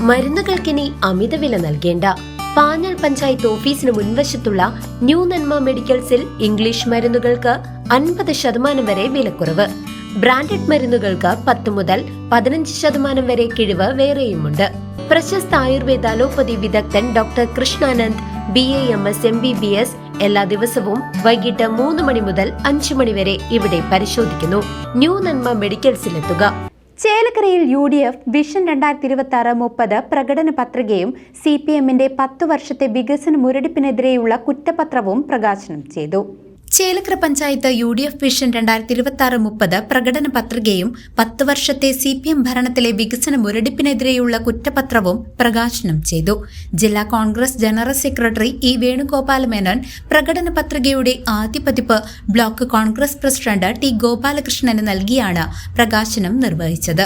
മരുന്നുകൾക്കിനി അമിതവില നൽകേണ്ട. പാഞ്ഞാൾ പഞ്ചായത്ത് ഓഫീസിന് മുൻവശത്തുള്ള ന്യൂ നന്മ മെഡിക്കൽസിൽ ഇംഗ്ലീഷ് മരുന്നുകൾക്ക് 50% വരെ വിലക്കുറവ്. ബ്രാൻഡഡ് മരുന്നുകൾക്ക് 10 മുതൽ 15% വരെ കിഴിവ് വേറെയുമുണ്ട്. പ്രശസ്ത ആയുർവേദ അലോപ്പതി വിദഗ്ധൻ ഡോക്ടർ കൃഷ്ണാനന്ദ് BAMS MBBS എല്ലാ ദിവസവും വൈകിട്ട് 3 മണി മുതൽ 5 മണി വരെ ഇവിടെ പരിശോധിക്കുന്നു. ന്യൂ നന്മ മെഡിക്കൽസിലെത്തുക. ചേലക്കരയിൽ UDF വിഷൻ 2026-30 പ്രകടന പത്രികയും CPMന്റെ 10 വർഷത്തെ വികസന മുരടിപ്പിനെതിരെയുള്ള കുറ്റപത്രവും പ്രകാശനം ചെയ്തു. ചേലക്കര പഞ്ചായത്ത് UDF വിഷൻ 2026-30 പ്രകടന പത്രികയും 10 വർഷത്തെ CPM ഭരണത്തിലെ വികസന മുരടിപ്പിനെതിരെയുള്ള കുറ്റപത്രവും പ്രകാശനം ചെയ്തു. ജില്ലാ Congress general secretary E Venugopala Menon പ്രകടന പത്രികയുടെ ആദ്യ പതിപ്പ് ബ്ലോക്ക് കോൺഗ്രസ് പ്രസിഡന്റ് T ഗോപാലകൃഷ്ണന് നൽകിയാണ് പ്രകാശനം നിർവഹിച്ചത്.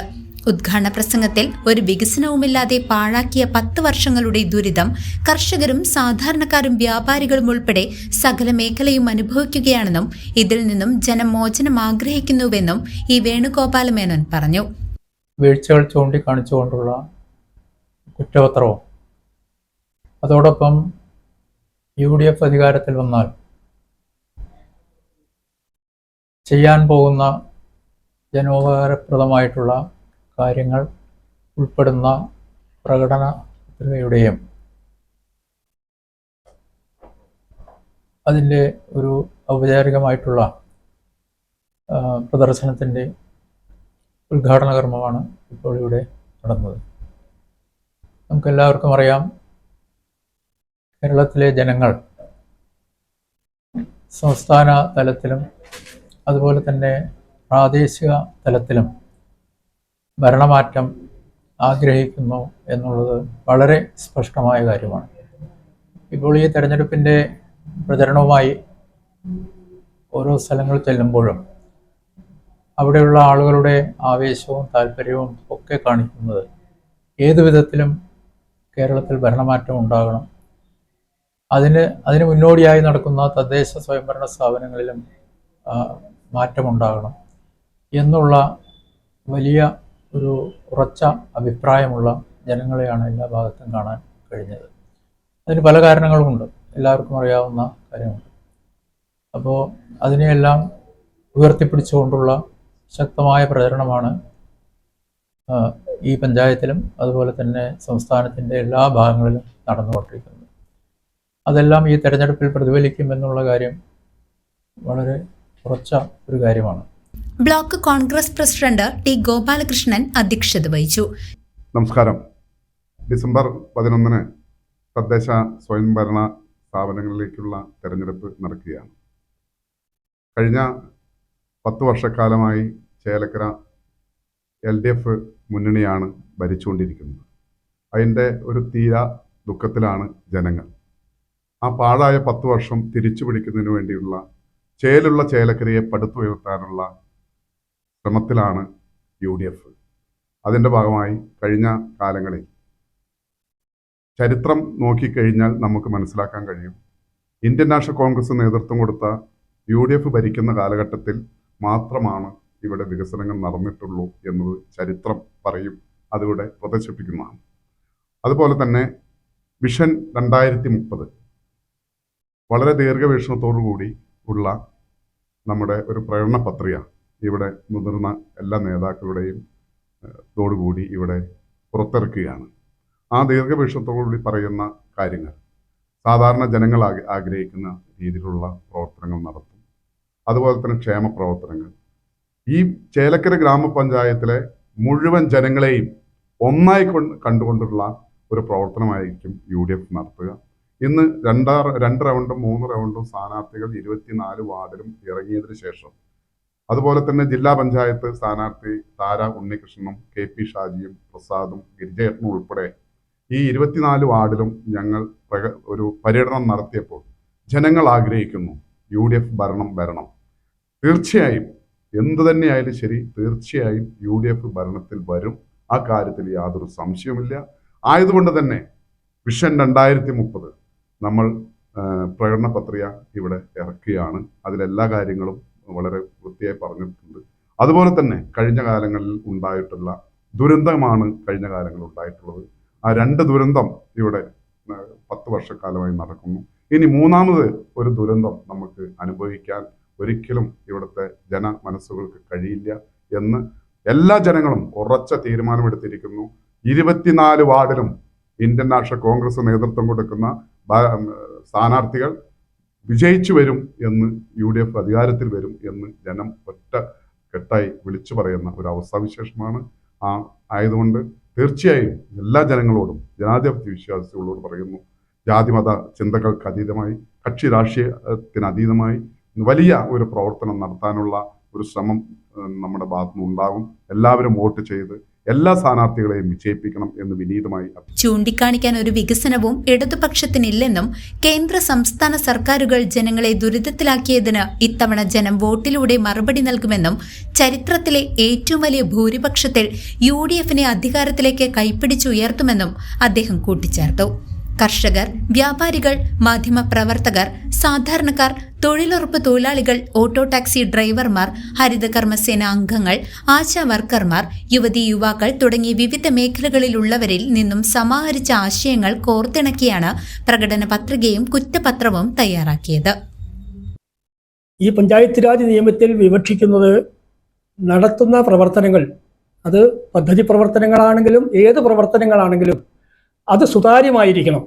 ഉദ്ഘാടന പ്രസംഗത്തിൽ ഒരു വികസനവുമില്ലാതെ പാഴാക്കിയ 10 വർഷങ്ങളുടെ ദുരിതം കർഷകരും സാധാരണക്കാരും വ്യാപാരികളും ഉൾപ്പെടെ സകല മേഖലയും അനുഭവിക്കുകയാണെന്നും ഇതിൽ നിന്നും ജനം മോചനം ആഗ്രഹിക്കുന്നുവെന്നും ഈ വേണുഗോപാല മേനോൻ പറഞ്ഞു. വീഴ്ചകൾ ചൂണ്ടിക്കാണിച്ചുകൊണ്ടുള്ള കുറ്റപത്രവും അതോടൊപ്പം UDF അധികാരത്തിൽ വന്നാൽ ചെയ്യാൻ പോകുന്ന ജനോപകാരപ്രദമായിട്ടുള്ള കാര്യങ്ങൾ ഉൾപ്പെടുന്ന പ്രകടന പത്രികയുടെയും അതിൻ്റെ ഒരു ഔപചാരികമായിട്ടുള്ള പ്രദർശനത്തിൻ്റെ ഉദ്ഘാടന കർമ്മമാണ് ഇപ്പോൾ ഇവിടെ നടന്നത്. നമുക്കെല്ലാവർക്കും അറിയാം, കേരളത്തിലെ ജനങ്ങൾ സംസ്ഥാന തലത്തിലും അതുപോലെ തന്നെ പ്രാദേശിക തലത്തിലും ഭരണമാറ്റം ആഗ്രഹിക്കുന്നു എന്നുള്ളത് വളരെ സ്പഷ്ടമായ കാര്യമാണ്. ഇപ്പോൾ ഈ തെരഞ്ഞെടുപ്പിൻ്റെ പ്രചരണവുമായി ഓരോ സ്ഥലങ്ങൾ ചെല്ലുമ്പോഴും അവിടെയുള്ള ആളുകളുടെ ആവേശവും താല്പര്യവും ഒക്കെ കാണിക്കുന്നത് ഏതു വിധത്തിലും കേരളത്തിൽ ഭരണമാറ്റം ഉണ്ടാകണം, അതിന് മുന്നോടിയായി നടക്കുന്ന തദ്ദേശ സ്വയംഭരണ സ്ഥാപനങ്ങളിലും മാറ്റമുണ്ടാകണം എന്നുള്ള വലിയ ഒരു ഉറച്ച അഭിപ്രായമുള്ള ജനങ്ങളെയാണ് എല്ലാ ഭാഗത്തും കാണാൻ കഴിഞ്ഞത്. അതിന് പല കാരണങ്ങളുമുണ്ട്, എല്ലാവർക്കും അറിയാവുന്ന കാര്യമുണ്ട്. അപ്പോൾ അതിനെയെല്ലാം ഉയർത്തിപ്പിടിച്ചുകൊണ്ടുള്ള ശക്തമായ പ്രചരണമാണ് ഈ പഞ്ചായത്തിലും അതുപോലെ തന്നെ സംസ്ഥാനത്തിൻ്റെ എല്ലാ ഭാഗങ്ങളിലും നടന്നുകൊണ്ടിരിക്കുന്നത്. അതെല്ലാം ഈ തെരഞ്ഞെടുപ്പിൽ പ്രതിഫലിക്കുമെന്നുള്ള കാര്യം വളരെ ഉറച്ച ഒരു കാര്യമാണ്. Block Congress president T Gopalakrishnan അധ്യക്ഷത വഹിച്ചു. നമസ്കാരം. ഡിസംബർ 11 തദ്ദേശ സ്വയംഭരണ സ്ഥാപനങ്ങളിലേക്കുള്ള തെരഞ്ഞെടുപ്പ് നടക്കുകയാണ്. കഴിഞ്ഞ 10 വർഷക്കാലമായി ചേലക്കര LDF മുന്നണിയാണ് ഭരിച്ചുകൊണ്ടിരിക്കുന്നത്. അതിൻ്റെ ഒരു തീരാ ദുഃഖത്തിലാണ് ജനങ്ങൾ. ആ പാഴായ 10 വർഷം തിരിച്ചു പിടിക്കുന്നതിന് വേണ്ടിയുള്ള ചേലക്കരയെ പടുത്തുയർത്താനുള്ള ശ്രമത്തിലാണ് UDF. അതിൻ്റെ ഭാഗമായി കഴിഞ്ഞ കാലങ്ങളിൽ ചരിത്രം നോക്കിക്കഴിഞ്ഞാൽ നമുക്ക് മനസ്സിലാക്കാൻ കഴിയും, ഇന്ത്യൻ നാഷണൽ കോൺഗ്രസ് നേതൃത്വം കൊടുത്ത UDF ഭരിക്കുന്ന കാലഘട്ടത്തിൽ മാത്രമാണ് ഇവിടെ വികസനങ്ങൾ നടന്നിട്ടുള്ളൂ എന്നത് ചരിത്രം പറയും, അതിവിടെ പ്രദർശിപ്പിക്കുന്നതാണ്. അതുപോലെ തന്നെ വിഷൻ 2030 വളരെ ദീർഘവീക്ഷണത്തോടു കൂടി ഉള്ള നമ്മുടെ ഒരു പ്രകടന പത്രിക ഇവിടെ മുതിർന്ന എല്ലാ നേതാക്കളുടെയും തോടുകൂടി ഇവിടെ പുറത്തിറക്കുകയാണ്. ആ ദീർഘവീക്ഷണത്തോടുകൂടി പറയുന്ന കാര്യങ്ങൾ സാധാരണ ജനങ്ങൾ ആഗ്രഹിക്കുന്ന രീതിയിലുള്ള പ്രവർത്തനങ്ങൾ നടത്തും. അതുപോലെ തന്നെ ക്ഷേമ പ്രവർത്തനങ്ങൾ ഈ ചേലക്കര ഗ്രാമപഞ്ചായത്തിലെ മുഴുവൻ ജനങ്ങളെയും ഒന്നായി കണ്ടുകൊണ്ടുള്ള ഒരു പ്രവർത്തനമായിരിക്കും UDF നടത്തുക. ഇന്ന് 2 റൗണ്ടും 3 റൗണ്ടും സ്ഥാനാർത്ഥികൾ 24 വാർഡിലും ഇറങ്ങിയതിനു ശേഷം അതുപോലെ തന്നെ ജില്ലാ പഞ്ചായത്ത് സ്ഥാനാർത്ഥി താര ഉണ്ണികൃഷ്ണനും KP ഷാജിയും പ്രസാദും ഗിരിജേട്ടനും ഉൾപ്പെടെ ഈ 24 വാർഡിലും ഞങ്ങൾ ഒരു പര്യടനം നടത്തിയപ്പോൾ ജനങ്ങൾ ആഗ്രഹിക്കുന്നു UDF ഭരണം വരണം. തീർച്ചയായും എന്തു തന്നെയായാലും ശരി, തീർച്ചയായും UDF ഭരണത്തിൽ വരും. ആ കാര്യത്തിൽ യാതൊരു സംശയവുമില്ല. ആയതുകൊണ്ട് തന്നെ വിഷൻ 2030 നമ്മൾ പ്രകടന പത്രിക ഇവിടെ ഇറക്കുകയാണ്. അതിലെല്ലാ കാര്യങ്ങളും വളരെ വൃത്തിയായി പറഞ്ഞിട്ടുണ്ട്. അതുപോലെ തന്നെ കഴിഞ്ഞ കാലങ്ങളിൽ ഉണ്ടായിട്ടുള്ള ദുരന്തമാണ് കഴിഞ്ഞ കാലങ്ങളിൽ ഉണ്ടായിട്ടുള്ളത്. ആ 2 ദുരന്തം ഇവിടെ 10 വർഷക്കാലമായി നടക്കുന്നു. ഇനി മൂന്നാമത് ഒരു ദുരന്തം നമുക്ക് അനുഭവിക്കാൻ ഒരിക്കലും ഇവിടുത്തെ ജനമനസ്സുകൾക്ക് കഴിയില്ല എന്ന് എല്ലാ ജനങ്ങളും ഉറച്ച തീരുമാനമെടുത്തിരിക്കുന്നു. 24 വാർഡിലും ഇന്ത്യൻ നാഷണൽ കോൺഗ്രസ് നേതൃത്വം കൊടുക്കുന്ന സ്ഥാനാർത്ഥികൾ വിജയിച്ചു വരും എന്ന്, UDF അധികാരത്തിൽ വരും എന്ന് ജനം ഒറ്റ കെട്ടായി വിളിച്ചു പറയുന്ന ഒരു അവസ്ഥാവിശേഷമാണ്. ആയതുകൊണ്ട് തീർച്ചയായും എല്ലാ ജനങ്ങളോടും, ജനാധിപത്യ വിശ്വാസികളോട് പറയുന്നു, ജാതിമത ചിന്തകൾക്ക് അതീതമായി, കക്ഷി രാഷ്ട്രീയത്തിന് അതീതമായി വലിയ ഒരു പ്രവർത്തനം നടത്താനുള്ള ഒരു ശ്രമം നമ്മുടെ ഭാഗത്തുനിന്ന് ഉണ്ടാകും. എല്ലാവരും വോട്ട് ചെയ്ത് എല്ലാ സ്ഥാനാർത്ഥികളെയും വിജയിപ്പിക്കണം എന്ന് വിനീതമായി ചൂണ്ടിക്കാണിക്കാൻ ഒരു വികസനവും ഇടതുപക്ഷത്തിനില്ലെന്നും കേന്ദ്ര സംസ്ഥാന സർക്കാരുകൾ ജനങ്ങളെ ദുരിതത്തിലാക്കിയതിന് ഇത്തവണ ജനം വോട്ടിലൂടെ മറുപടി നൽകുമെന്നും ചരിത്രത്തിലെ ഏറ്റവും വലിയ ഭൂരിപക്ഷത്തിൽ UDFനെ അധികാരത്തിലേക്ക് കൈപ്പിടിച്ചുയർത്തുമെന്നും അദ്ദേഹം കൂട്ടിച്ചേർത്തു. കർഷകർ, വ്യാപാരികൾ, മാധ്യമപ്രവർത്തകർ, സാധാരണക്കാർ, തൊഴിലുറപ്പ് തൊഴിലാളികൾ, ഓട്ടോ ടാക്സി ഡ്രൈവർമാർ, ഹരിതകർമ്മസേന അംഗങ്ങൾ, ആശാ വർക്കർമാർ, യുവതീ യുവാക്കൾ തുടങ്ങിയ വിവിധ മേഖലകളിലുള്ളവരിൽ നിന്നും സമാഹരിച്ച ആശയങ്ങൾ കോർത്തിണക്കിയാണ് പ്രകടന പത്രികയും കുറ്റപത്രവും തയ്യാറാക്കിയത്. ഈ പഞ്ചായത്ത് രാജ് നിയമത്തിൽ വിവക്ഷിക്കുന്നത് നടത്തുന്ന പ്രവർത്തനങ്ങൾ, അത് പദ്ധതി പ്രവർത്തനങ്ങളാണെങ്കിലും ഏത് പ്രവർത്തനങ്ങളാണെങ്കിലും അത് സുതാര്യമായിരിക്കണം,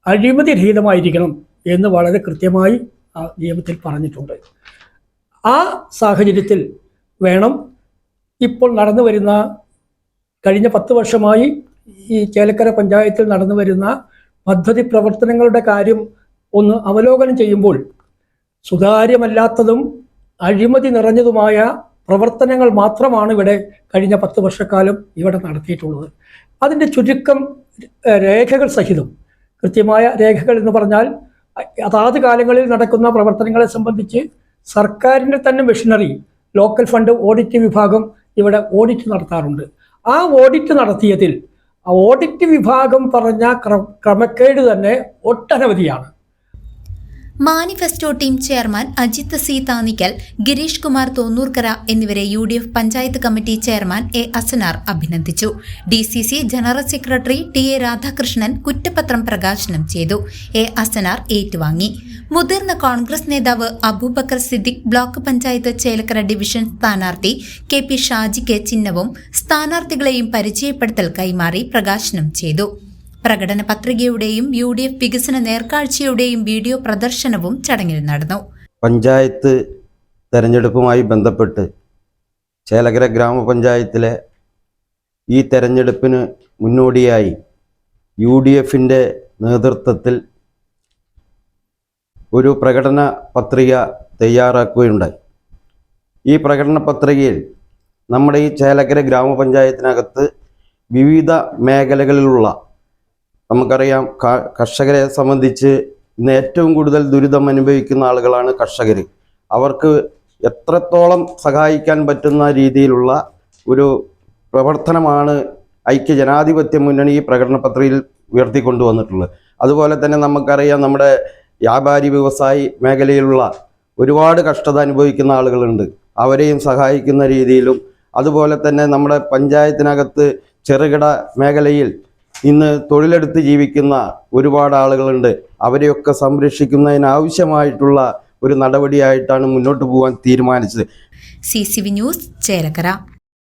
അഴിമതിരഹിതമായിരിക്കണം എന്ന് വളരെ കൃത്യമായി ആ നിയമത്തിൽ പറഞ്ഞിട്ടുണ്ട്. ആ സാഹചര്യത്തിൽ വേണം ഇപ്പോൾ നടന്നു വരുന്ന, കഴിഞ്ഞ 10 വർഷമായി ഈ ചേലക്കര പഞ്ചായത്തിൽ നടന്നു വരുന്ന പദ്ധതി പ്രവർത്തനങ്ങളുടെ കാര്യം ഒന്ന് അവലോകനം ചെയ്യുമ്പോൾ സുതാര്യമല്ലാത്തതും അഴിമതി നിറഞ്ഞതുമായ പ്രവർത്തനങ്ങൾ മാത്രമാണ് ഇവിടെ കഴിഞ്ഞ 10 വർഷക്കാലം ഇവിടെ നടത്തിയിട്ടുള്ളത്. അതിൻ്റെ ചുരുക്കം രേഖകൾ സഹിതം, കൃത്യമായ രേഖകൾ എന്ന് പറഞ്ഞാൽ അതാത് കാലങ്ങളിൽ നടക്കുന്ന പ്രവർത്തനങ്ങളെ സംബന്ധിച്ച് സർക്കാരിൻ്റെ തന്നെ മെഷീനറി, ലോക്കൽ ഫണ്ട് ഓഡിറ്റ് വിഭാഗം ഇവിടെ ഓഡിറ്റ് നടത്താറുണ്ട്. ആ ഓഡിറ്റ് നടത്തിയതിൽ ആ ഓഡിറ്റ് വിഭാഗം പറഞ്ഞ ക്രമക്കേട് തന്നെ ഒട്ടനവധിയാണ്. Manifesto team chairman Ajith C Thanikkal, Girish Kumar Thonnurkara എന്നിവരെ UDF panchayat committee chairman A. Asanar അഭിനന്ദിച്ചു. DCC general secretary TA Radhakrishnan കുറ്റപത്രം പ്രകാശനം ചെയ്തു. A. അസനാർ ഏറ്റുവാങ്ങി. മുതിർന്ന കോൺഗ്രസ് നേതാവ് അബൂബക്കർ സിദ്ദിഖ് ബ്ലോക്ക് പഞ്ചായത്ത് ചേലക്കര ഡിവിഷൻ സ്ഥാനാർത്ഥി KP ഷാജിക്ക് ചിഹ്നവും സ്ഥാനാർത്ഥികളെയും പരിചയപ്പെടുത്തൽ കൈമാറി പ്രകാശനം ചെയ്തു. പ്രകടന പത്രികയുടെയും UDF വികസന നേർക്കാഴ്ചയുടെയും വീഡിയോ പ്രദർശനവും ചടങ്ങിൽ നടന്നു. പഞ്ചായത്ത് തെരഞ്ഞെടുപ്പുമായി ബന്ധപ്പെട്ട് ചേലക്കര ഗ്രാമപഞ്ചായത്തിലെ ഈ തെരഞ്ഞെടുപ്പിന് മുന്നോടിയായി UDFൻ്റെ നേതൃത്വത്തിൽ ഒരു പ്രകടന പത്രിക തയ്യാറാക്കുകയുണ്ടായി. ഈ പ്രകടന പത്രികയിൽ നമ്മുടെ ഈ ചേലക്കര ഗ്രാമപഞ്ചായത്തിനകത്ത് വിവിധ മേഖലകളിലുള്ള, നമുക്കറിയാം കർഷകരെ സംബന്ധിച്ച് ഇന്ന് ഏറ്റവും കൂടുതൽ ദുരിതം അനുഭവിക്കുന്ന ആളുകളാണ് കർഷകർ. അവർക്ക് എത്രത്തോളം സഹായിക്കാൻ പറ്റുന്ന രീതിയിലുള്ള ഒരു പ്രവർത്തനമാണ് ഐക്യജനാധിപത്യ മുന്നണി ഈ പ്രകടന പത്രികയിൽ ഉയർത്തിക്കൊണ്ടുവന്നിട്ടുള്ളത്. അതുപോലെ തന്നെ നമുക്കറിയാം, നമ്മുടെ വ്യാപാരി വ്യവസായി മേഖലയിലുള്ള ഒരുപാട് കഷ്ടത അനുഭവിക്കുന്ന ആളുകളുണ്ട്. അവരെയും സഹായിക്കുന്ന രീതിയിലും, അതുപോലെ തന്നെ നമ്മുടെ പഞ്ചായത്തിനകത്ത് ചെറുകിട മേഖലയിൽ ഇന്ന് തൊഴിലെടുത്ത് ജീവിക്കുന്ന ഒരുപാട് ആളുകളുണ്ട്. അവരെയൊക്കെ സംരക്ഷിക്കുന്നതിനാവശ്യമായിട്ടുള്ള ഒരു നടപടിയായിട്ടാണ് മുന്നോട്ട് പോകാൻ തീരുമാനിച്ചത്. CCV news Chelakkara.